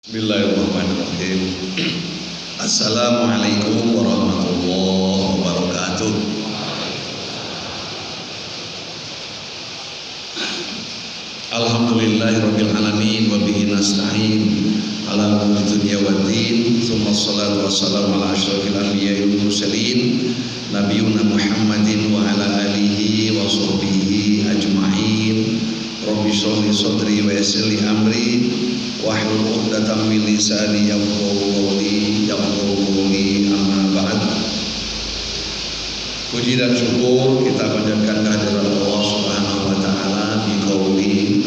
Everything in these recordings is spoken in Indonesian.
Bismillahirrahmanirrahim. Assalamualaikum warahmatullahi wabarakatuh. Alhamdulillahirabbil alamin wa bihi nasta'in ala umuri dunya waddin. Tsumma shalatu wassalamu ala asyrofil anbiya'i wal mursalin nabiyuna Muhammadin wa ala alihi wa sahbihi ajma'in. Rabbi shrah li sadri wa yassir li amri wahlul 'uqdatam min lisani yafqahu qawli amma ba'd. Puji dan syukur kita panjatkan kehadirat Allah Subhanahu wa taala bi qauli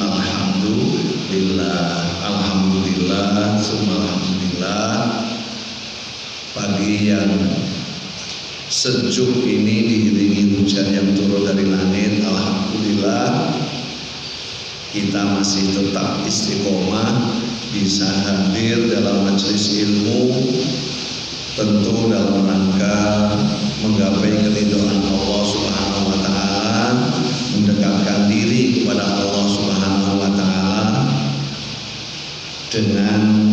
alhamdulillah summa alhamdulillah. Pagi yang sejuk ini diiringi hujan yang turun dari langit, alhamdulillah kita masih tetap istiqomah bisa hadir dalam majelis ilmu, tentu dalam rangka menggapai keridhaan Allah Subhanahu wa taala, mendekatkan diri kepada Allah Subhanahu wa taala dengan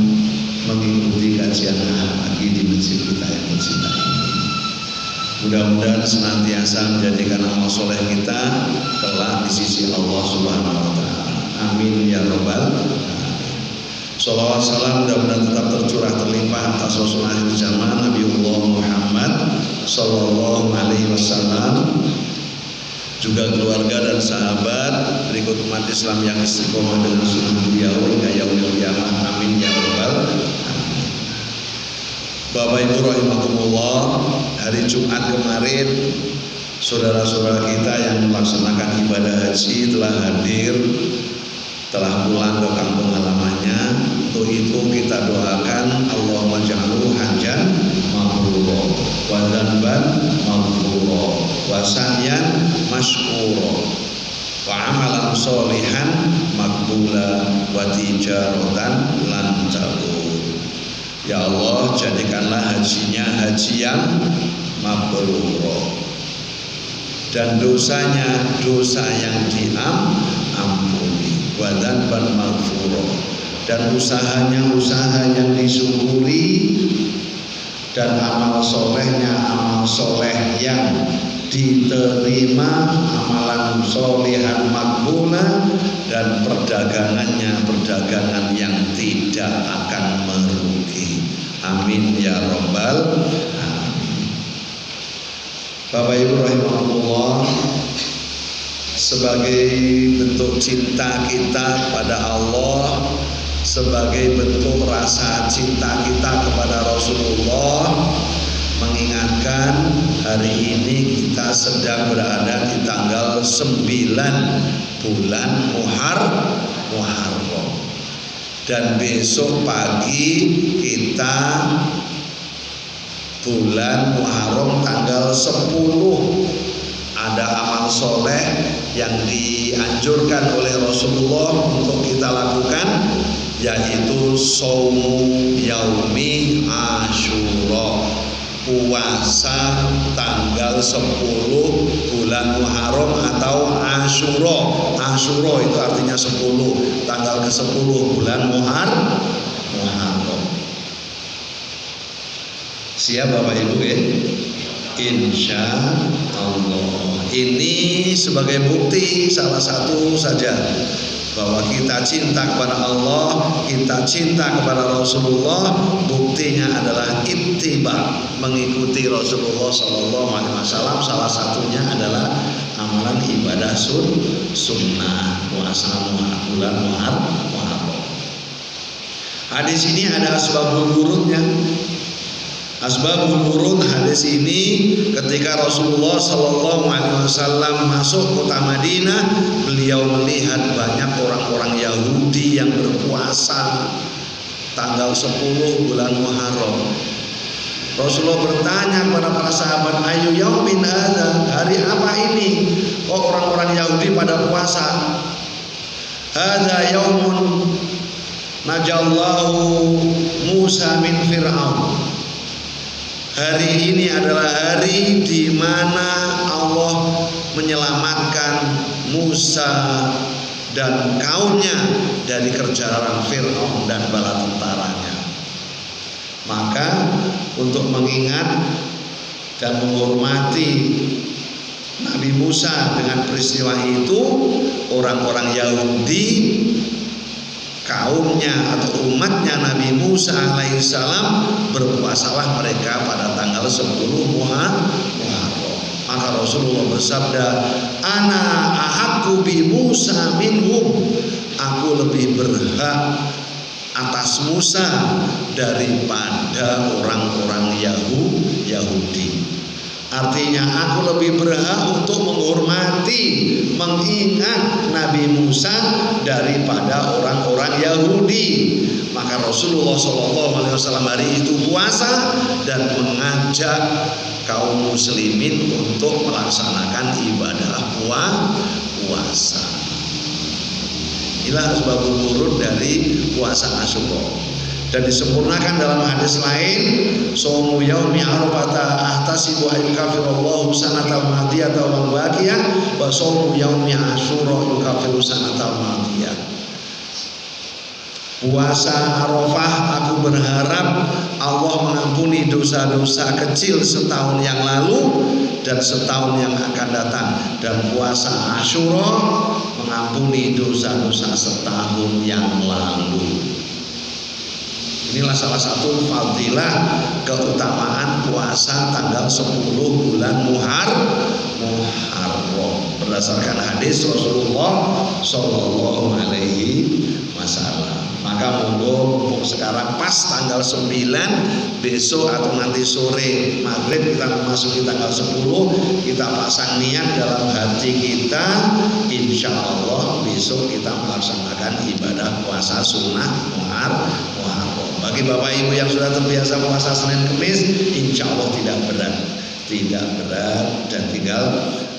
mengikuti kajian pagi di masjid kita yang tercinta ini. Mudah-mudahan senantiasa menjadikan amal soleh kita kelak di sisi Allah Subhanahu wa taala. Amin ya rabbal alamin. Shalawat salam mudah-mudahan tetap tercurah terlimpah atas Rasul akhir zaman Nabiullah Muhammad sallallahu alaihi wasallam, juga keluarga dan sahabat berikut umat Islam yang istiqomah dengan sunnah beliau hingga yaumil qiyamah. Amin ya rabbal alamin. Bapak Ibu rahimakumullah, hari Jumat kemarin saudara-saudara kita yang melaksanakan ibadah haji telah hadir, telah pulang ke kampung halamannya. Untuk itu kita doakan Allahumma ja'alhu hajjan mabrura wa dzanban maghfura wa sa'yan mashkura wa amalan sholihan maqbula wa tijaratan lan tabur. Ya Allah, jadikanlah hajinya haji yang mabrur dan dosanya dosa yang diampuni, wa dzanban maghfura, dan usahanya usaha yang disyukuri, dan amal solehnya amal soleh yang diterima, amalan solihan makbula, dan perdagangannya perdagangan yang tidak akan merugi. Amin ya rabbal alamin. Bapak Ibu rahimahullah, sebagai bentuk cinta kita pada Allah, sebagai bentuk rasa cinta kita kepada Rasulullah, mengingatkan hari ini kita sedang berada di tanggal 9 bulan Muharram, dan besok pagi kita bulan Muharram tanggal 10 ada amal soleh yang dianjurkan oleh Rasulullah untuk kita lakukan, yaitu shaumu yaumi Asyura, puasa tanggal 10 bulan Muharram atau Asyura. Asyura itu artinya 10, tanggal ke-10 bulan Muharram. Siap Bapak Ibu ya? Insya Allah. Ini sebagai bukti salah satu saja bahwa kita cinta kepada Allah, kita cinta kepada Rasulullah. Buktinya adalah ittiba, mengikuti Rasulullah Sallallahu Alaihi Wasallam. Salah satunya adalah amalan ibadah sunnah puasa bulan Muharram. Hadis ini ada asbabul wurudnya. Asbabul wurud hadis ini, ketika Rasulullah Sallallahu Alaihi Wasallam masuk kota Madinah, beliau melihat banyak orang-orang Yahudi yang berpuasa tanggal 10 bulan Muharram. Rasulullah bertanya kepada para sahabat, ayu yaumin hadza, hari apa ini kok orang-orang Yahudi pada puasa? Hadza yaumun najallahu Musa min Fir'aun. Hari ini adalah hari di mana Allah menyelamatkan Musa dan kaumnya dari kerjaan Fir'aun dan bala tentaranya. Maka untuk mengingat dan menghormati Nabi Musa dengan peristiwa itu, orang-orang Yahudi, kaumnya atau umatnya Nabi Musa alaihissalam, berpuasalah mereka pada tanggal 10 Muharram. Maka Rasulullah bersabda, ana ahaqqu bi Musa minhum, aku lebih berhak atas Musa daripada orang-orang Yahudi. Artinya aku lebih berhak untuk menghormati, mengingat Nabi Musa daripada orang-orang Yahudi. Maka Rasulullah SAW hari itu puasa dan mengajak kaum muslimin untuk melaksanakan ibadah puasa. Inilah sebabul wurud dari puasa Asyura. Dan disempurnakan dalam hadis lain, shaumu yaumi arafata ahtasibu an yukafirallahu sanatal madiyata wal baqiyah wa shaumu yaumi asyura yukafiru sanatal madiyah. Puasa Arafah aku berharap Allah mengampuni dosa-dosa kecil setahun yang lalu dan setahun yang akan datang, dan puasa Asyura mengampuni dosa-dosa setahun yang lalu. Inilah salah satu fadilah keutamaan puasa tanggal 10 bulan Muharram berdasarkan hadis Rasulullah Shallallahu Alaihi Wasallam. Maka monggo sekarang pas tanggal 9, besok atau nanti sore maghrib kita memasuki tanggal 10, kita pasang niat dalam hati kita, insya Allah besok kita melaksanakan ibadah puasa sunnah Muharram. Bagi Bapak Ibu yang sudah terbiasa puasa Senin Kemis, insya Allah tidak berat, dan tinggal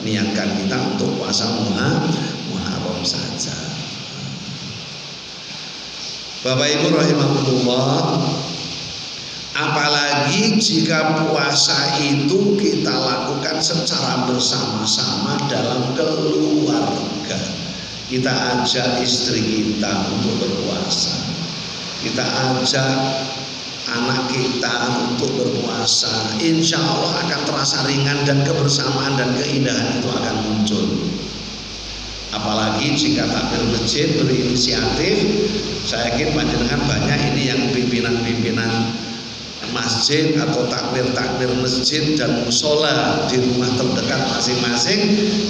niatkan kita untuk puasa Muharram saja. Bapak Ibu rahimahullah, apalagi jika puasa itu kita lakukan secara bersama-sama dalam keluarga. Kita ajak istri kita untuk berpuasa, kita ajak anak kita untuk berpuasa, insya Allah akan terasa ringan dan kebersamaan dan keindahan itu akan muncul. Apalagi jika takmir masjid berinisiatif, saya yakin panjenengan banyak ini yang pimpinan-pimpinan masjid atau takmir masjid dan musola di rumah terdekat masing-masing,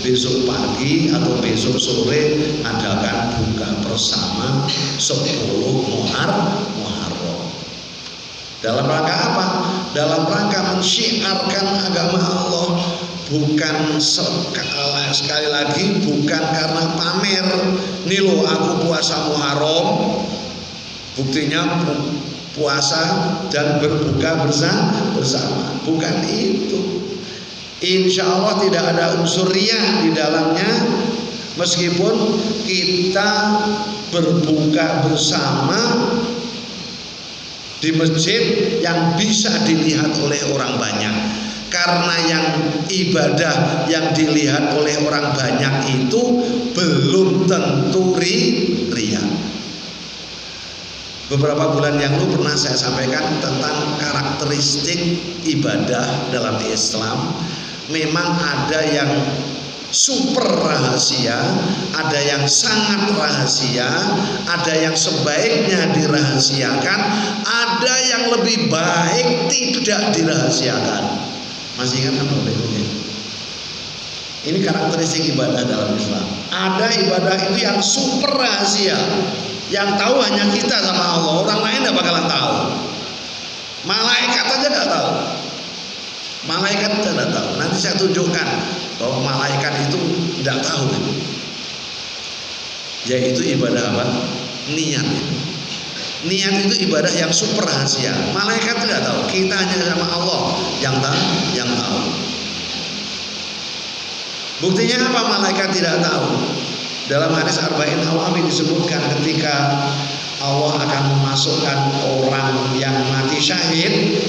besok pagi atau besok sore adakan buka bersama 10 Muharram. Dalam rangka apa? Dalam rangka mensyiarkan agama Allah, bukan sekali lagi bukan karena pamer. Nih loh aku puasa Muharram, buktinya puasa dan berbuka bersama. Bukan itu. Insya Allah tidak ada unsur riya di dalamnya, meskipun kita berbuka bersama di masjid yang bisa dilihat oleh orang banyak. Karena yang ibadah yang dilihat oleh orang banyak itu belum tentu riya. Beberapa bulan yang lalu pernah saya sampaikan tentang karakteristik ibadah dalam Islam. Memang ada yang super rahasia, ada yang sangat rahasia, ada yang sebaiknya dirahasiakan, ada yang lebih baik tidak dirahasiakan. Masih ingat kan Bapak Ibu? Ini karakteristik ibadah dalam Islam. Ada ibadah itu yang super rahasia, yang tahu hanya kita sama Allah, orang lain tidak bakalan tahu. Malaikat aja tidak tahu. Malaikat tidak tahu. Nanti saya tunjukkan bahwa malaikat itu tidak tahu. Yaitu ibadah apa? Niat. Niat itu ibadah yang super rahasia. Malaikat tidak tahu. Kita hanya sama Allah yang tahu. Buktinya apa malaikat tidak tahu? Dalam hadis Arba'in Nawawi disebutkan ketika Allah akan memasukkan orang yang mati syahid,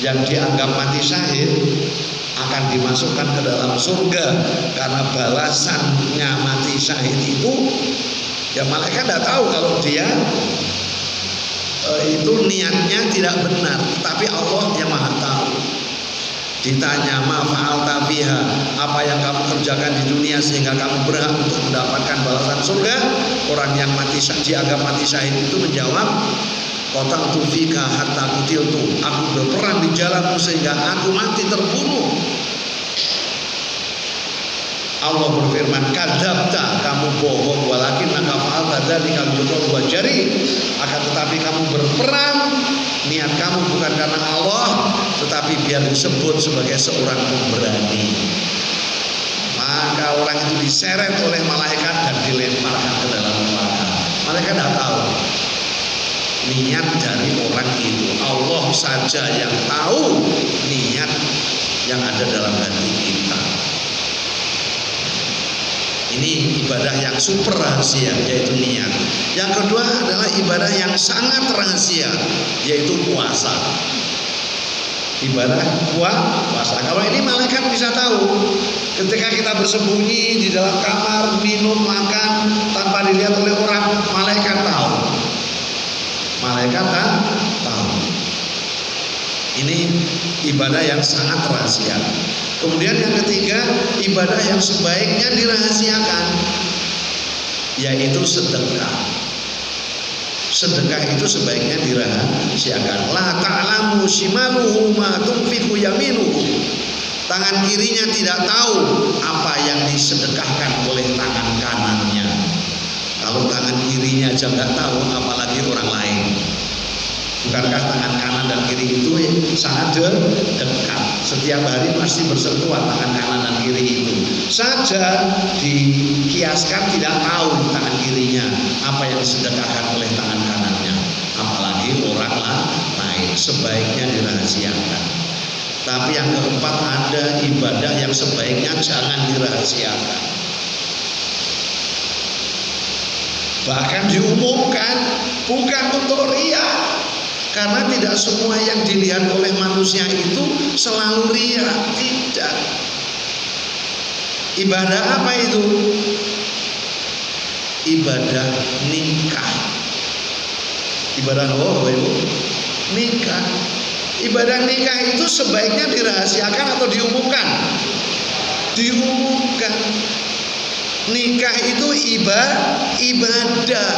yang dianggap mati syahid, akan dimasukkan ke dalam surga karena balasannya mati syahid itu, ya malaikat tidak tahu kalau dia itu niatnya tidak benar, tapi Allah yang maha tahu. Ditanya, ma fa'alta fiha, apa yang kamu kerjakan di dunia sehingga kamu berhak untuk mendapatkan balasan surga? Orang yang dianggap mati syahid itu menjawab, qataltu fika hatta qutiltu, aku berperang di jalanmu sehingga aku mati terbunuh. Allah berfirman, kadzabta, kamu bohong, walakin naka fa'alta dzalika liqawli jari, akan tetapi kamu berperang, niat kamu bukan karena Allah, tetapi biar disebut sebagai seorang pemberani. Maka orang itu diseret oleh malaikat dan dilemparkan ke dalam neraka. Malaikat tidak tahu niat dari orang itu. Allah saja yang tahu niat yang ada dalam hati kita. Ini ibadah yang super rahasia, yaitu niat. Yang kedua adalah ibadah yang sangat rahasia, yaitu puasa. Ibadah puasa. Kalau ini malaikat bisa tahu. Ketika kita bersembunyi di dalam kamar, minum, makan tanpa dilihat oleh orang, malaikat tahu. Malaikat tahu. Ini ibadah yang sangat rahasia. Kemudian yang ketiga, ibadah yang sebaiknya dirahasiakan, yaitu sedekah. Sedekah itu sebaiknya dirahasiakan. La ta'lamu shimaluhu ma tunfiqu yaminuhu. Tangan kirinya tidak tahu apa yang disedekahkan oleh tangan kanannya. Kalau tangan kirinya aja nggak tahu, apalagi orang lain. Bukankah tangan kanan dan kiri itu sangat dekat? Setiap hari pasti bersentuhan tangan kanan dan kiri itu. Saja dikiaskan tidak tahu tangan kirinya apa yang disedekahkan oleh tangan kanannya, apalagi orang lain. Sebaiknya dirahasiakan. Tapi yang keempat, ada ibadah yang sebaiknya jangan dirahasiakan, bahkan diumumkan, bukan untuk riya. Karena tidak semua yang dilihat oleh manusia itu selalu riya, tidak. Ibadah apa itu? Ibadah nikah. Ibadah apa, Bapak Ibu? Nikah. Ibadah nikah itu sebaiknya dirahasiakan atau diumumkan? Diumumkan. Nikah itu ibadah.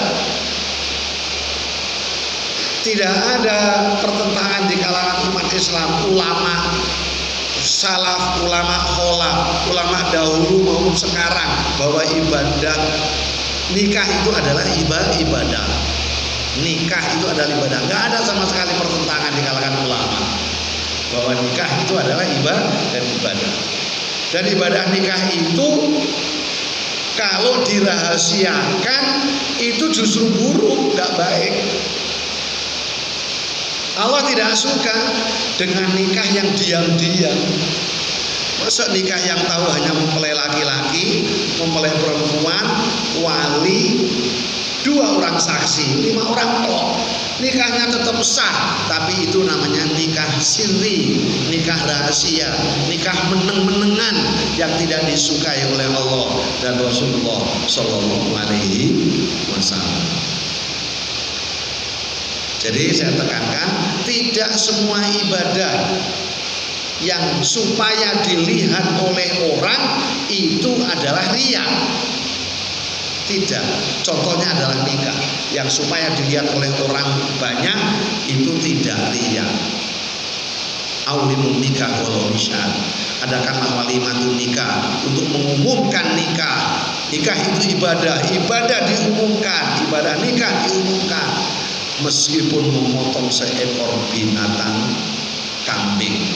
Tidak ada pertentangan di kalangan umat Islam, ulama salaf, ulama kholaf, ulama dahulu maupun sekarang, bahwa ibadah nikah itu adalah ibadah. Nikah itu adalah ibadah. Nggak ada sama sekali pertentangan di kalangan ulama bahwa nikah itu adalah ibadah dan ibadah. Dan ibadah nikah itu kalau dirahasiakan itu justru buruk, nggak baik. Allah tidak suka dengan nikah yang diam-diam. Masa nikah yang tahu hanya mempelai laki-laki, mempelai perempuan, wali, 2 orang saksi, 5 orang tok. Nikahnya tetap sah, tapi itu namanya nikah sirri, nikah rahasia, nikah meneng-menengan yang tidak disukai oleh Allah dan Rasulullah Shallallahu Alaihi Wasallam. Jadi saya tekankan, tidak semua ibadah yang supaya dilihat oleh orang itu adalah riya. Tidak. Contohnya adalah nikah, yang supaya dilihat oleh orang banyak itu tidak riya. Aulimun nikah walau bisyad. Adakanlah walimatun nikah, untuk mengumumkan nikah. Nikah itu ibadah, ibadah diumumkan, ibadah nikah diumumkan. Meskipun memotong seekor binatang kambing,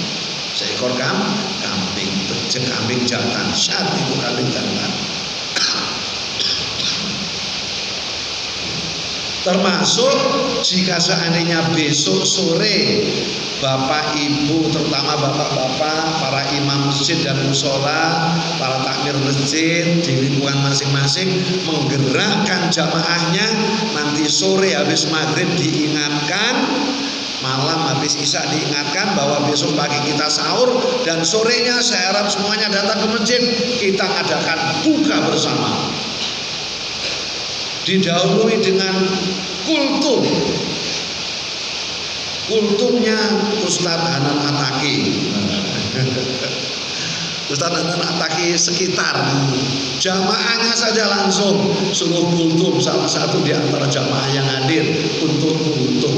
seekor kambing, kambing jantan, syad itu kambing jantan. Termasuk jika seandainya besok sore bapak ibu, terutama bapak-bapak, para imam masjid dan musola, para takmir masjid di lingkungan masing-masing menggerakkan jamaahnya, nanti sore habis maghrib diingatkan Malam habis isya diingatkan bahwa besok pagi kita sahur, dan sorenya saya harap semuanya datang ke masjid, kita adakan buka bersama. Didahului dengan kultum. Kultumnya Ustadz Hanan Ataki. Ustadz Hanan Ataki sekitar, jamaahnya saja langsung suruh kultum, salah satu di antara jamaah yang hadir untuk kultum.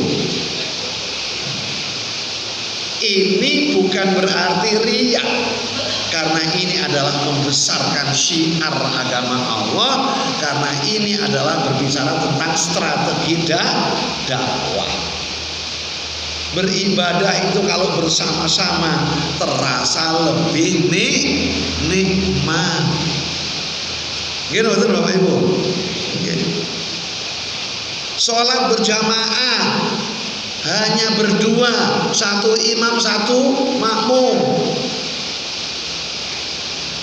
Ini bukan berarti riya, karena ini adalah membesarkan syiar agama Allah, karena ini adalah berbicara tentang strategi dakwah. Beribadah itu kalau bersama-sama terasa lebih nikmat. Gitu betul Bapak Ibu. Sholat berjamaah hanya berdua, satu imam satu makmum.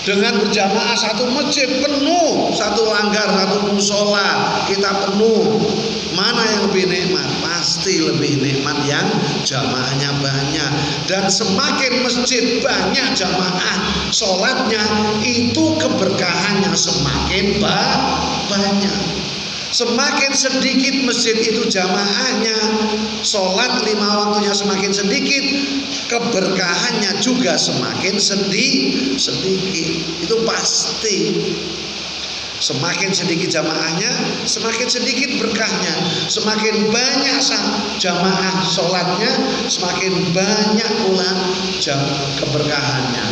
Dengan berjamaah satu masjid penuh, satu langgar, satu musola kita penuh. Mana yang lebih nikmat? Pasti lebih nikmat yang jamaahnya banyak. Dan semakin masjid banyak jamaah sholatnya, itu keberkahannya semakin banyak. Semakin sedikit masjid itu jamaahnya, sholat 5 waktunya semakin sedikit, keberkahannya juga semakin sedikit. Itu pasti. Semakin sedikit jamaahnya, semakin sedikit berkahnya. Semakin banyak jamaah sholatnya, semakin banyak pula keberkahannya.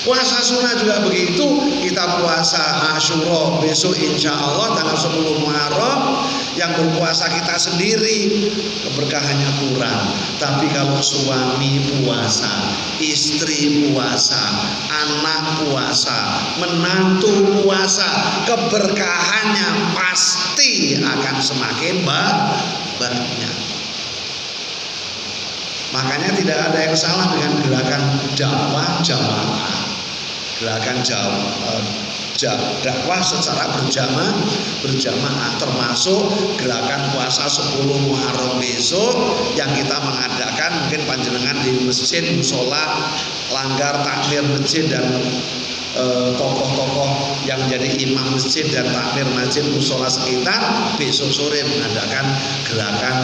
Puasa sunnah juga begitu. Kita puasa Asyura besok insya Allah tanggal 10 Muharram. Yang berpuasa kita sendiri, keberkahannya kurang. Tapi kalau suami puasa, istri puasa, anak puasa, menantu puasa, keberkahannya pasti akan semakin banyak. Makanya tidak ada yang salah dengan gerakan dakwah jamaah. Gerakan dakwah secara berjamaah, termasuk gerakan puasa 10 Muharram besok yang kita mengadakan, mungkin panjenengan di masjid, musola, langgar, takmir masjid, dan tokoh-tokoh yang jadi imam masjid dan takmir masjid musola sekitar besok sore mengadakan gerakan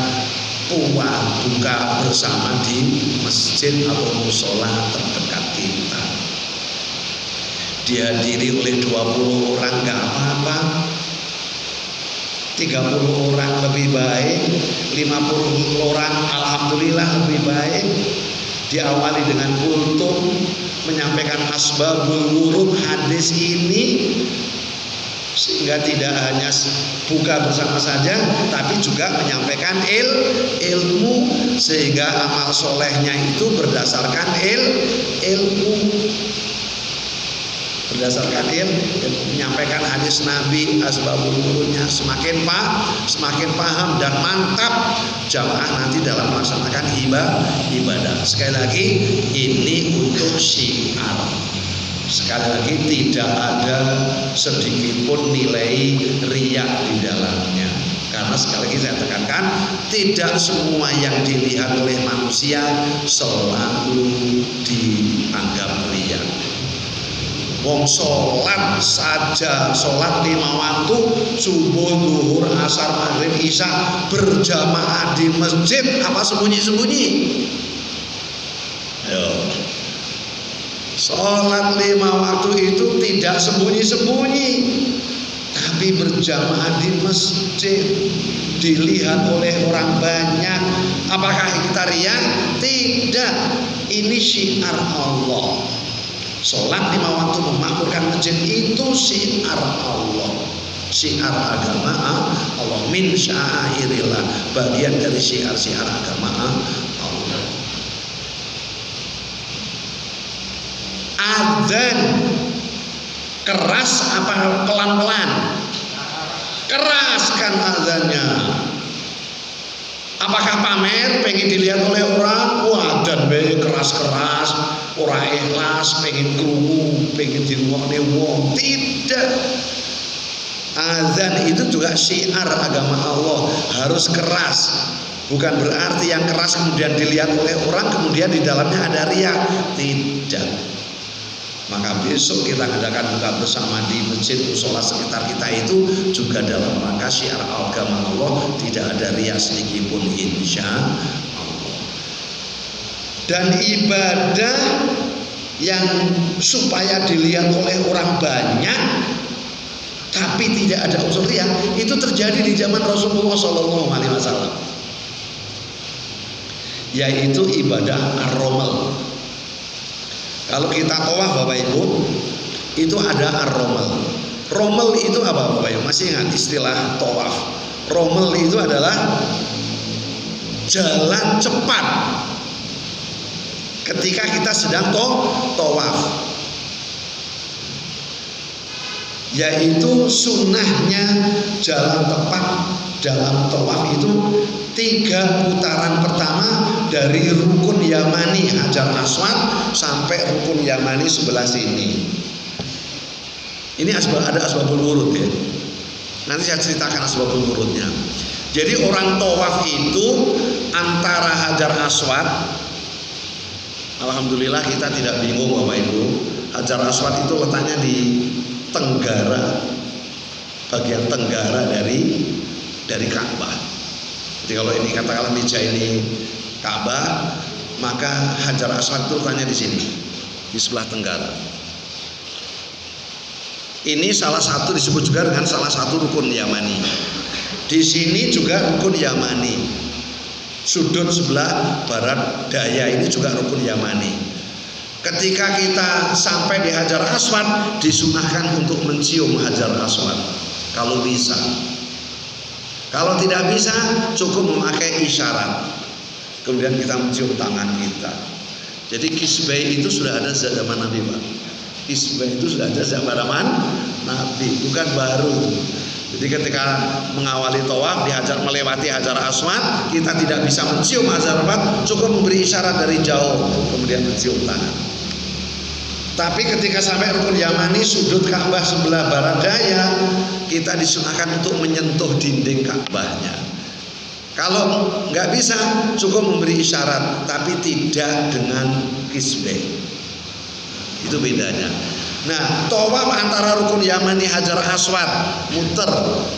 buka bersama di masjid atau musola terdekat kita. Dihadiri oleh 20 orang gak apa-apa, 30 orang lebih baik, 50 orang alhamdulillah lebih baik. Diawali dengan kultum, menyampaikan asbabul wurud hadis ini, sehingga tidak hanya buka bersama saja, tapi juga menyampaikan ilmu, sehingga amal solehnya itu berdasarkan ilmu. Berdasarkan menyampaikan hadis Nabi, asbabul wurudnya, semakin paham dan mantap jamaah nanti dalam melaksanakan ibadah. Sekali lagi, ini untuk syiar. Sekali lagi, tidak ada sedikit pun nilai riya di dalamnya. Karena sekali lagi saya tekankan, tidak semua yang dilihat oleh manusia selalu dianggap riya. Wong sholat saja, sholat 5 waktu, subuh, zuhur, asar, maghrib, isya berjamaah di masjid, apa sembunyi-sembunyi? Sholat 5 waktu itu tidak sembunyi-sembunyi, tapi berjamaah di masjid, dilihat oleh orang banyak. Apakah kita riya? Tidak. Ini syiar Allah. Sholat 5 waktu memakmurkan masjid itu syiar Allah, syiar agama Allah, min syairillah, bagian dari syiar-syiar agama Allah. Adzan keras apa pelan-pelan? Keraskan adzannya. Apakah pamer pengen dilihat oleh orang? Wah, dan keras-keras, ora ikhlas, pengen krungu, pengen dirungokne wong. Tidak. Azan itu juga syiar agama Allah, harus keras. Bukan berarti yang keras kemudian dilihat oleh orang kemudian di dalamnya ada riya. Tidak. Maka besok kita adakan buka bersama di masjid musola sekitar kita itu juga dalam rangka syiar agama Allah, tidak ada riya sedikit pun, insya Allah. Dan ibadah yang supaya dilihat oleh orang banyak tapi tidak ada unsur riya itu terjadi di zaman Rasulullah SAW, yaitu ibadah ar-romal. Kalau kita tawaf Bapak Ibu, itu ada ar-romal. Romal itu apa Bapak Ibu? Masih ingat istilah tawaf? Romal itu adalah jalan cepat ketika kita sedang tawaf, yaitu sunnahnya jalan tepat dalam tawaf itu 3 putaran pertama dari rukun Yamani Hajar Aswad sampai rukun Yamani sebelah sini. Ini ada asbabul wurud ya. Nanti saya ceritakan asbabul wurudnya. Jadi orang tawaf itu antara Hajar Aswad, alhamdulillah kita tidak bingung Bapak Ibu. Hajar Aswad itu letaknya di tenggara, bagian tenggara dari Ka'bah. Jadi kalau ini katakanlah meja ini Ka'bah, maka Hajar Aswad itu letaknya di sini, di sebelah tenggara. Ini salah satu disebut juga dengan salah satu rukun Yamani. Di sini juga rukun Yamani. Sudut sebelah barat daya ini juga rukun Yamani. Ketika kita sampai di Hajar Aswad, disunahkan untuk mencium Hajar Aswad kalau bisa. Kalau tidak bisa, cukup memakai isyarat. Kemudian kita mencium tangan kita. Jadi kisbeh itu sudah ada sejak zaman Nabi Pak. Kisbeh itu sudah ada sejak zaman Nabi, bukan baru. Jadi ketika mengawali tawaf melewati Hajar Aswad, kita tidak bisa mencium Hajar Aswad, cukup memberi isyarat dari jauh, kemudian mencium tangan. Tapi ketika sampai rukun Yamani sudut Ka'bah sebelah barat daya, kita disunahkan untuk menyentuh dinding Ka'bahnya. Kalau nggak bisa, cukup memberi isyarat, tapi tidak dengan kisbeh. Itu bedanya. Nah, tawaf antara rukun Yamani Hajar Aswad muter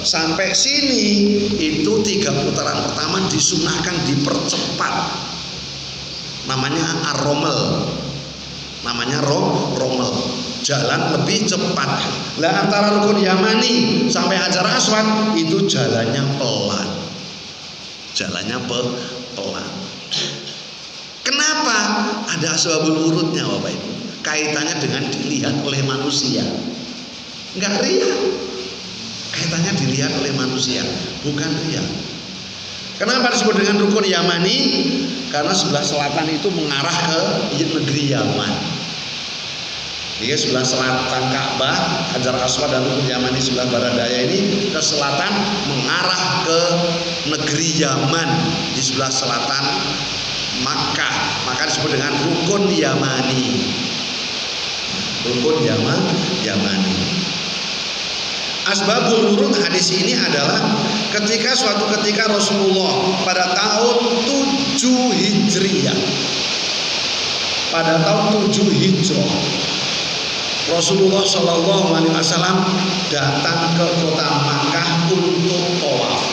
sampai sini itu 3 putaran pertama disunahkan dipercepat. Namanya ar-romal. Namanya romal, jalan lebih cepat. Lah antara rukun Yamani sampai Hajar Aswad itu jalannya pelan. Jalannya pelan. Kenapa? Ada asbabul wurudnya Bapak Ibu. Kaitannya dengan dilihat oleh manusia. Enggak riya. Kaitannya dilihat oleh manusia, bukan riya. Kenapa disebut dengan rukun Yamani? Karena sebelah selatan itu mengarah ke negeri Yaman. Jadi sebelah selatan Ka'bah, Hajar Aswad dan rukun Yamani sebelah barat daya ini ke selatan mengarah ke negeri Yaman di sebelah selatan Makkah. Maka disebut dengan rukun Yamani. Rukun Yamani. Asbabul wurud hadis ini adalah suatu ketika Rasulullah pada tahun 7 Hijriah, pada tahun 7 Hijrah, Rasulullah SAW datang ke kota Makkah untuk tawaf,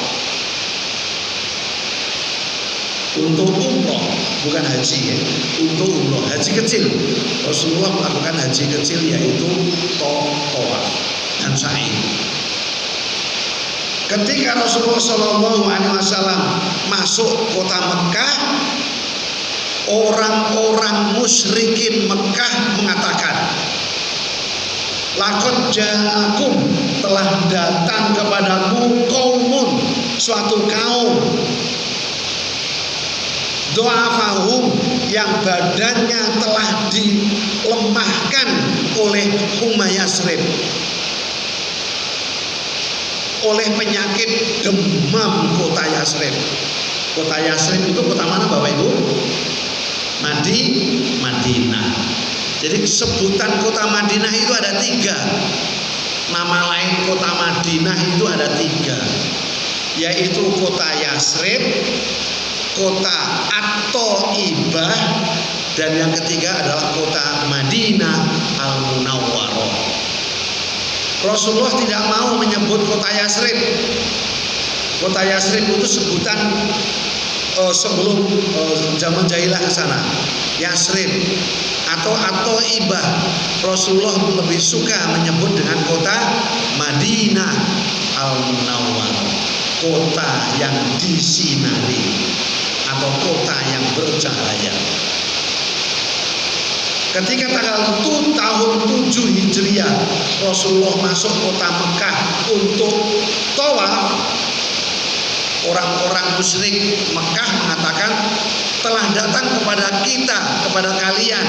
untuk umroh, bukan haji ya, untuk umroh, haji kecil. Rasulullah melakukan haji kecil yaitu tawaf dan sa'i. Ketika Rasulullah SAW masuk kota Mekah, orang-orang musyrikin Mekah mengatakan, "Laqad ja'akum, telah datang kepadamu qaumun, suatu kaum, du'afahum, yang badannya telah dilemahkan oleh Umma Yasrib, oleh penyakit demam kota Yasrib." Kota Yasrib itu kota mana Bapak Ibu? Madinah. Jadi sebutan kota Madinah itu ada 3. Nama lain kota Madinah itu ada 3, yaitu kota Yasrib, kota At-Thaibah, dan yang ketiga adalah kota Madinah Al-Munawwarah. Rasulullah tidak mau menyebut kota Yasrib. Kota Yasrib itu sebutan sebelum zaman Jahiliyah ke sana. Yasrib atau At-Thaibah. Rasulullah lebih suka menyebut dengan kota Madinah Al-Munawwarah, kota yang disinari atau kota yang bercahaya. Ketika tanggal tahun 7 Hijriah Rasulullah masuk kota Mekah untuk tawaf, orang-orang musyrik Mekah mengatakan, telah datang kepada kita, kepada kalian,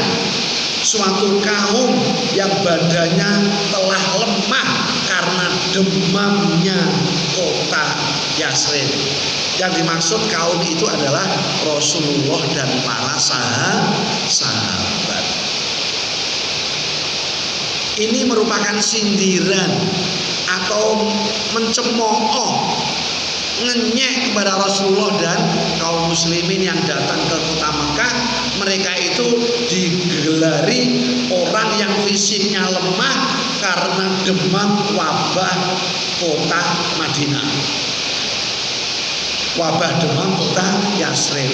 suatu kaum yang badannya telah lemah karena demamnya kota Yasrib. Yang dimaksud kaum itu adalah Rasulullah dan para sahabat. Ini merupakan sindiran atau mencemooh, ngenyek kepada Rasulullah dan kaum muslimin yang datang ke kota Mekah. Mereka itu digelari orang yang fisiknya lemah karena demam wabah kota Madinah, wabah demam kota Yasrib.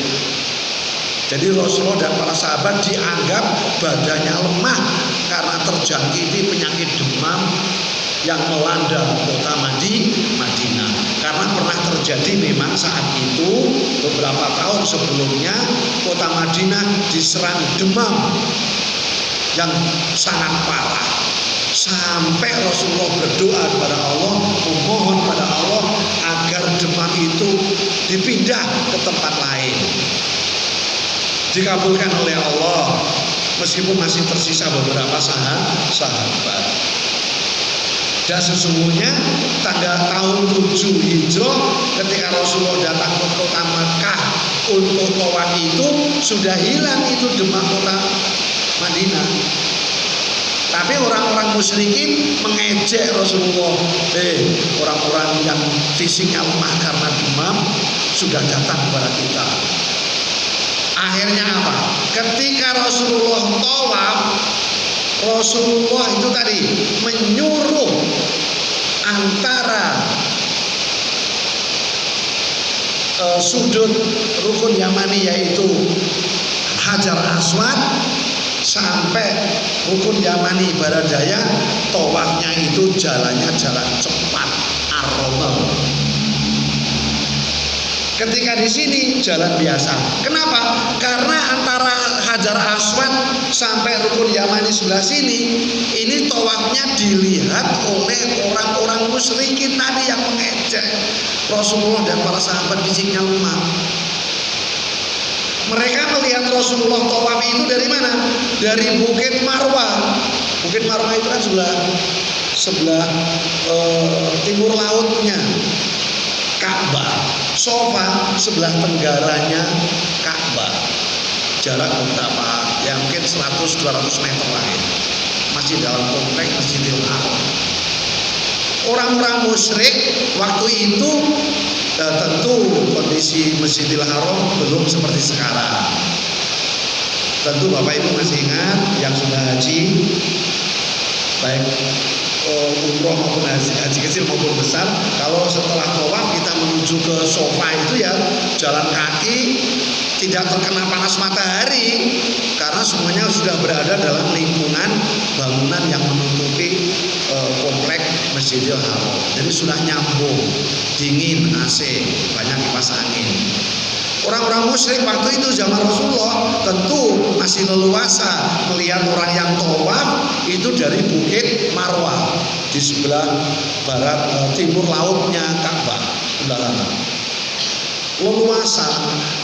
Jadi Rasulullah dan para sahabat dianggap badannya lemah karena terjangkiti penyakit demam yang melanda kota Madinah. Karena pernah terjadi memang saat itu beberapa tahun sebelumnya kota Madinah diserang demam yang sangat parah, sampai Rasulullah berdoa kepada Allah, memohon pada Allah agar demam itu dipindah ke tempat lain. Dikabulkan oleh Allah, meskipun masih tersisa beberapa sahabat. Dan sesungguhnya tahun 7 Hijrah ketika Rasulullah datang ke kota Mekah untuk tawaf itu sudah hilang itu demam kota Madinah. Tapi orang-orang musyrikin mengejek Rasulullah. Orang-orang yang fisiknya lemah karena demam sudah datang kepada kita. Akhirnya apa? Ketika Rasulullah tawaf, Rasulullah itu tadi menyuruh antara sudut rukun Yamani yaitu Hajar Aswad sampai rukun Yamani Barat Daya, tawafnya itu jalannya jalan cepat, ar-raml. Ketika di sini jalan biasa. Kenapa? Karena antara Hajar Aswad sampai rukun Yamani sebelah sini, ini tawafnya dilihat oleh orang-orang musyrikin tadi yang mengejek Rasulullah dan para sahabat fisiknya lemah. Mereka melihat Rasulullah tawaf itu dari mana? Dari Bukit Marwah. Bukit Marwah itu kan sebelah timur lautnya Ka'bah. Sofa sebelah tenggaranya Ka'bah. Jarak berapa? Ya mungkin 100-200 meter lah ya. Masih dalam kompleks Masjidil Haram. Orang-orang musyrik waktu itu tentu kondisi Masjidil Haram belum seperti sekarang. Tentu Bapak Ibu masih ingat yang sudah haji, baik umroh maupun haji kecil maupun besar, kalau setelah tawaf kita menuju ke sofa itu ya jalan kaki, tidak terkena panas matahari karena semuanya sudah berada dalam lingkungan bangunan yang menutupi komplek Masjidil Haram. Jadi sudah nyambung, dingin AC, banyak kipas angin. Orang-orang musyrik waktu itu zaman Rasulullah tentu masih leluasa melihat orang yang tawaf itu dari Bukit Marwah di sebelah barat timur lautnya Ka'bah. Leluasa.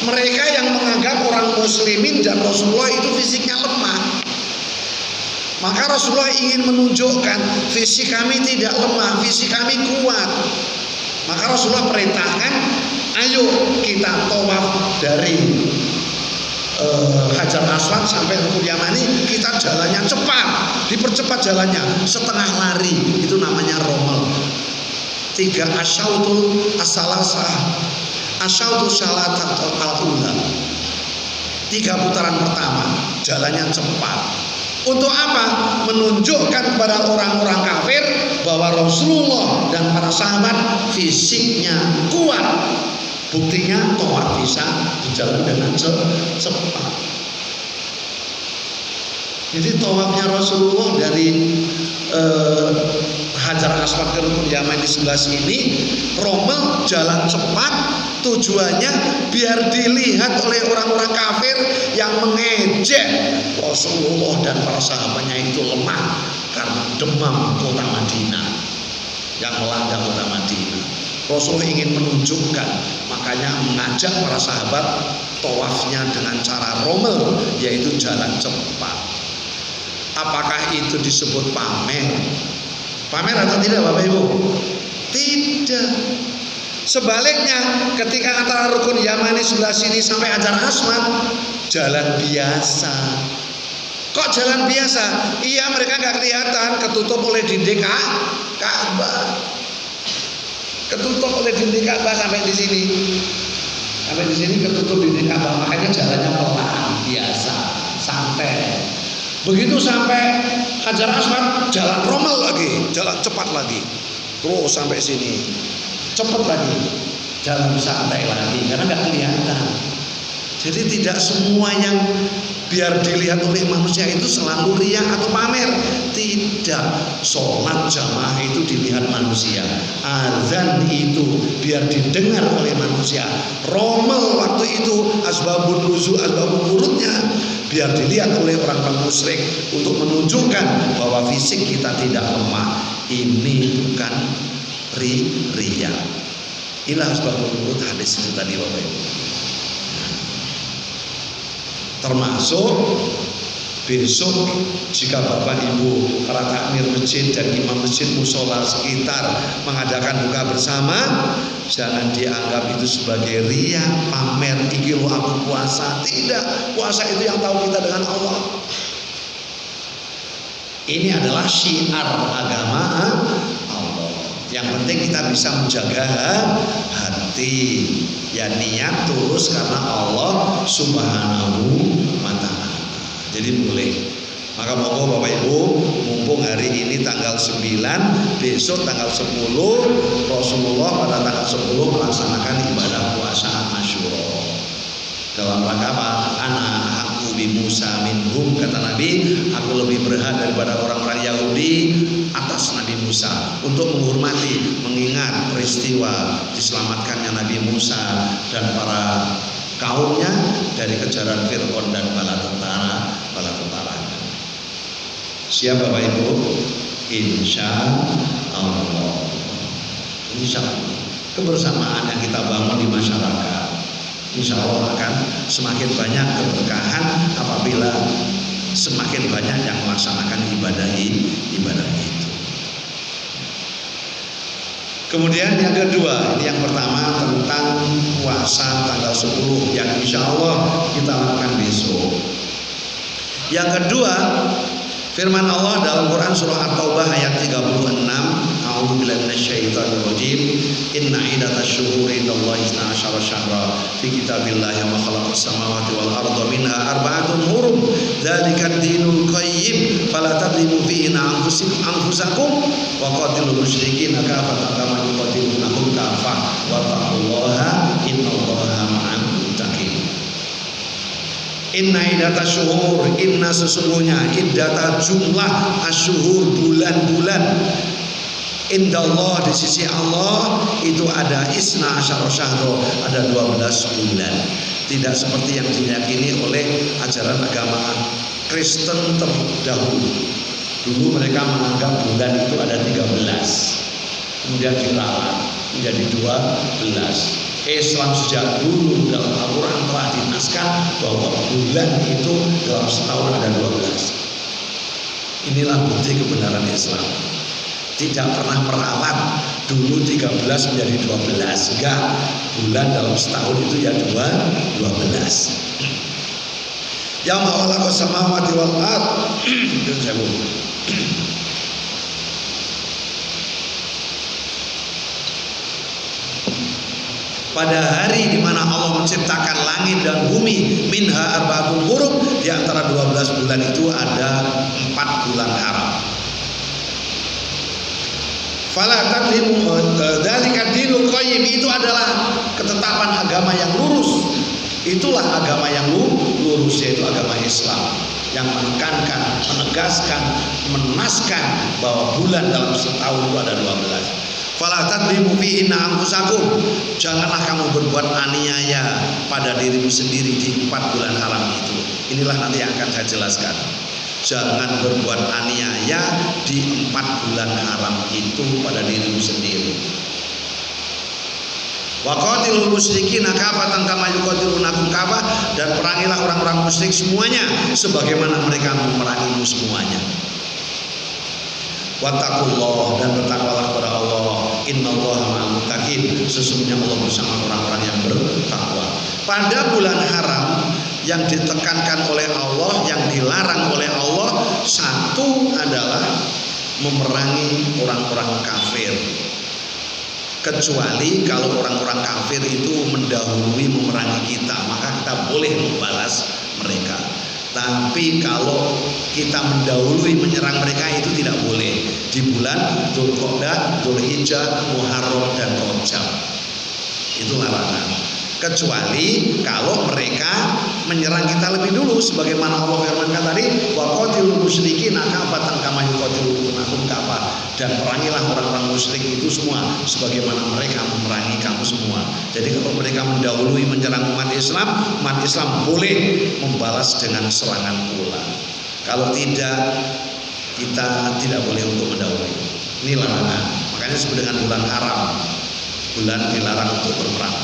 Mereka yang menganggap orang muslimin dan Rasulullah itu fisiknya lemah. Maka Rasulullah ingin menunjukkan fisik kami tidak lemah, fisik kami kuat. Maka Rasulullah perintahkan, ayo kita tawaf dari Hajar Aswad sampai rukun Yamani, kita jalannya cepat, dipercepat jalannya, setengah lari, itu namanya raml. 3 asyautul as-salasah Asyautu syalatat al-ula. 3 putaran pertama jalannya cepat. Untuk apa? Menunjukkan kepada orang-orang kafir bahwa Rasulullah dan para sahabat fisiknya kuat. Buktinya tawaf bisa berjalan dengan cepat. Jadi tawafnya Rasulullah dari Hajar Aswad ke Rukun Yaman di sebelah sini, rommel jalan cepat, tujuannya biar dilihat oleh orang-orang kafir yang mengejek Rasulullah dan para sahabatnya itu lemah karena demam kota Madinah yang melanda kota Madinah. Rasulullah ingin menunjukkan, makanya mengajak para sahabat tawafnya dengan cara rommel, yaitu jalan cepat. Apakah itu disebut pamer? Pamer atau tidak Bapak Ibu? Tidak. Sebaliknya, ketika antara Rukun Yamani sebelah sini sampai Hajar Aswad, jalan biasa. Kok jalan biasa? Iya, mereka nggak kelihatan, ketutup oleh dinding Ka'bah. Ketutup oleh dinding Ka'bah sampai di sini. Sampai di sini ketutup dinding Ka'bah, makanya jalannya pelan, biasa, santai. Begitu sampai Hajar Aswad, jalan rommel lagi, jalan cepat lagi, terus sampai sini, cepat lagi, jalan santai lagi, karena nggak kelihatan. Jadi tidak semua yang biar dilihat oleh manusia itu selalu riya atau pamer. Tidak. Sholat jamaah itu dilihat manusia, azan itu biar didengar oleh manusia, rommel waktu itu asbabun nuzul, asbabun wurudnya biar dilihat oleh orang-orang musyrik untuk menunjukkan bahwa fisik kita tidak lemah. Ini bukan riya. Inilah asbabun wurud hadis itu tadi Bapak Ibu. Termasuk besok jika Bapak Ibu para takmir masjid dan imam masjid musola sekitar mengadakan buka bersama, jangan dianggap itu sebagai riya, pamer, iki lo aku puasa. Tidak, puasa itu yang tahu kita dengan Allah. Ini adalah syiar agama Allah. Yang penting kita bisa menjaga hati, ya niat tulus karena Allah Subhanahu wa ta'ala. Jadi boleh. Maka monggo Bapak Ibu, mumpung hari ini tanggal 9, besok tanggal 10 Rasulullah pada tanggal 10 melaksanakan ibadah puasa Asyura. Dalam rangka apa? Ana aku bi Musa minhum, kata Nabi, aku lebih berhak daripada orang-orang Yahudi atas Nabi Musa, untuk menghormati, mengingat peristiwa diselamatkannya Nabi Musa dan para kaumnya dari kejaran Fir'aun dan bala tentara. Siap Bapak Ibu? Insya Allah. Insya Allah kebersamaan yang kita bangun di masyarakat, insya Allah akan semakin banyak keberkahan apabila semakin banyak yang melaksanakan ibadah itu. Kemudian yang kedua, ini yang pertama tentang puasa tanggal 10 yang insya Allah kita lakukan besok. Yang kedua, firman Allah dalam Quran surah At-Taubah ayat 36, A'udzubillahi minasyaitonir rajim. Inna iddatasy syuhuri indallahi 12 syahra fi kitabillahi ma khalaqas samawati wal arda minha arba'atun hurum. Dzalika ad-dinul qayyim fala tadlimu fihinna anfusakum wa qatilul musyrikina kafatan kama yuqatilunakum kafah wa taqullaha innallaha ma'al muttaqin. Inna iddata syuhur, inna sesungguhnya iddata jumlah asyuhur, bulan-bulan, indallah di sisi Allah itu ada isna asyara syahra, ada 12 bulan. Tidak seperti yang diyakini oleh ajaran agama Kristen terdahulu. Dulu mereka menganggap bulan itu ada 13, kemudian diralat menjadi 12. Islam sejak dulu dalam Al-Quran telah dinaskah bahwa bulan itu dalam setahun ada 12. Inilah bukti kebenaran Islam. Tidak pernah meralat dulu 13 menjadi 12. Enggak, bulan dalam setahun itu ya 12. Ya ma'alaqas samawati wal ard. pada hari di mana Allah menciptakan langit dan bumi, minha arba'atun hurum, di antara 12 bulan itu ada 4 bulan haram. Fala tadlimu dzalika dinul qayyim, itu adalah ketetapan agama yang lurus. Itulah agama yang lurus, yaitu agama Islam yang menekankan, menegaskan, menaskan bahwa bulan dalam setahun itu ada 12. Fala tadlimu fihinna anfusakum, janganlah kamu berbuat aniaya pada dirimu sendiri di 4 bulan haram itu. Inilah nanti yang akan saya jelaskan. Jangan berbuat aniaya di 4 bulan haram itu pada dirimu sendiri. Wa qatilul musyrikin kafatan kama yuqatilunakum kafah, dan perangilah orang-orang musyrik semuanya sebagaimana mereka memerangimu semuanya. Wattaqullah, dan bertakwalah kepada Allah. Innallaha ma'al muttaqin, sesungguhnya Allah bersama orang-orang yang bertakwa. Pada bulan haram yang ditekankan oleh Allah, yang dilarang oleh Allah, satu adalah memerangi orang-orang kafir. Kecuali kalau orang-orang kafir itu mendahului memerangi kita, maka kita boleh membalas mereka. Tapi kalau kita mendahului menyerang mereka itu tidak boleh di bulan Dzulqa'dah, Dzulhijjah, Muharram dan Rajab. Itu larangan. Kecuali kalau mereka menyerang kita lebih dulu, sebagaimana Allah firmankan tadi, wa qatilul musyrikin kafatan kama yuqatilunakum kafah, dan perangilah orang-orang musyrik itu semua sebagaimana mereka memerangi kamu semua. Jadi kalau mereka mendahului menyerang umat Islam boleh membalas dengan serangan pula. Kalau tidak, kita tidak boleh untuk mendahului. Ini larangan. Makanya disebut dengan bulan haram, bulan dilarang untuk berperang.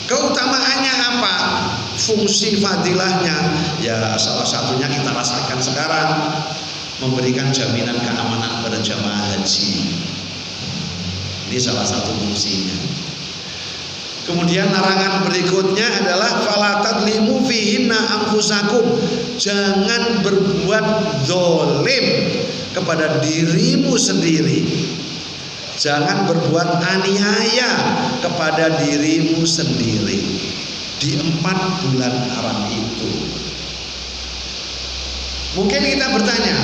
Keutamaannya apa? Fungsi fadilahnya, ya salah satunya kita rasakan sekarang, memberikan jaminan keamanan pada jamaah haji. Ini salah satu fungsinya. Kemudian larangan berikutnya adalah fala tadlimu fihinna anfusakum, jangan berbuat zalim kepada dirimu sendiri. Jangan berbuat aniaya kepada dirimu sendiri di 4 bulan haram itu. Mungkin kita bertanya,